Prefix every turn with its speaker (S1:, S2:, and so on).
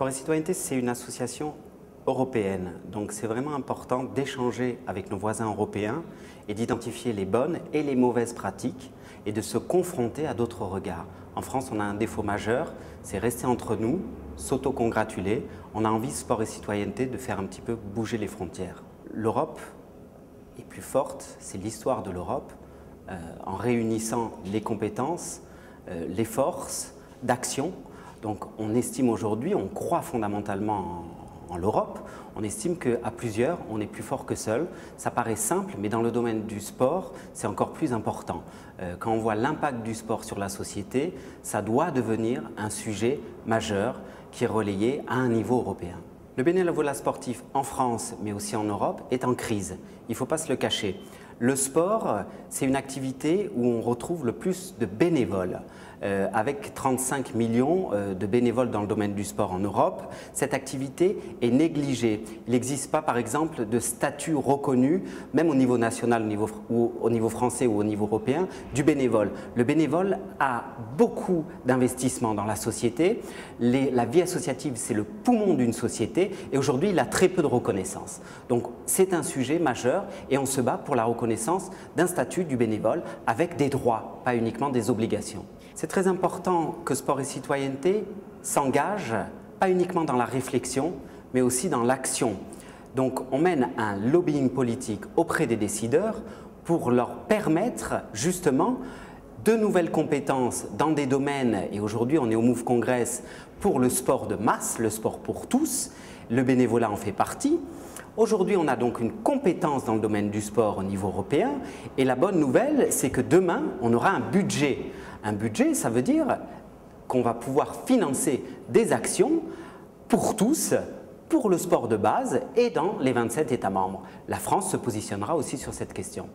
S1: Sport et Citoyenneté, c'est une association européenne. Donc c'est vraiment important d'échanger avec nos voisins européens et d'identifier les bonnes et les mauvaises pratiques et de se confronter à d'autres regards. En France, on a un défaut majeur, c'est rester entre nous, s'auto-congratuler. On a envie, Sport et Citoyenneté, de faire un petit peu bouger les frontières. L'Europe est plus forte, c'est l'histoire de l'Europe, en réunissant les compétences, les forces d'action. Donc on estime aujourd'hui, on croit fondamentalement en l'Europe, on estime qu'à plusieurs, on est plus fort que seul. Ça paraît simple, mais dans le domaine du sport, c'est encore plus important. Quand on voit l'impact du sport sur la société, ça doit devenir un sujet majeur qui est relayé à un niveau européen. Le bénévolat sportif en France, mais aussi en Europe, est en crise. Il ne faut pas se le cacher. Le sport, c'est une activité où on retrouve le plus de bénévoles. Avec 35 millions de bénévoles dans le domaine du sport en Europe, cette activité est négligée. Il n'existe pas, par exemple, de statut reconnu, même au niveau national, au niveau français ou au niveau européen, du bénévole. Le bénévole a beaucoup d'investissements dans la société. La vie associative, c'est le poumon d'une société et aujourd'hui, il a très peu de reconnaissance. Donc, c'est un sujet majeur et on se bat pour la reconnaissance d'un statut du bénévole avec des droits, pas uniquement des obligations. C'est très important que Sport et Citoyenneté s'engage, pas uniquement dans la réflexion, mais aussi dans l'action. Donc on mène un lobbying politique auprès des décideurs pour leur permettre justement de nouvelles compétences dans des domaines, et aujourd'hui on est au Move Congress pour le sport de masse, le sport pour tous, le bénévolat en fait partie. Aujourd'hui, on a donc une compétence dans le domaine du sport au niveau européen et la bonne nouvelle, c'est que demain, on aura un budget. Un budget, ça veut dire qu'on va pouvoir financer des actions pour tous, pour le sport de base et dans les 27 États membres. La France se positionnera aussi sur cette question.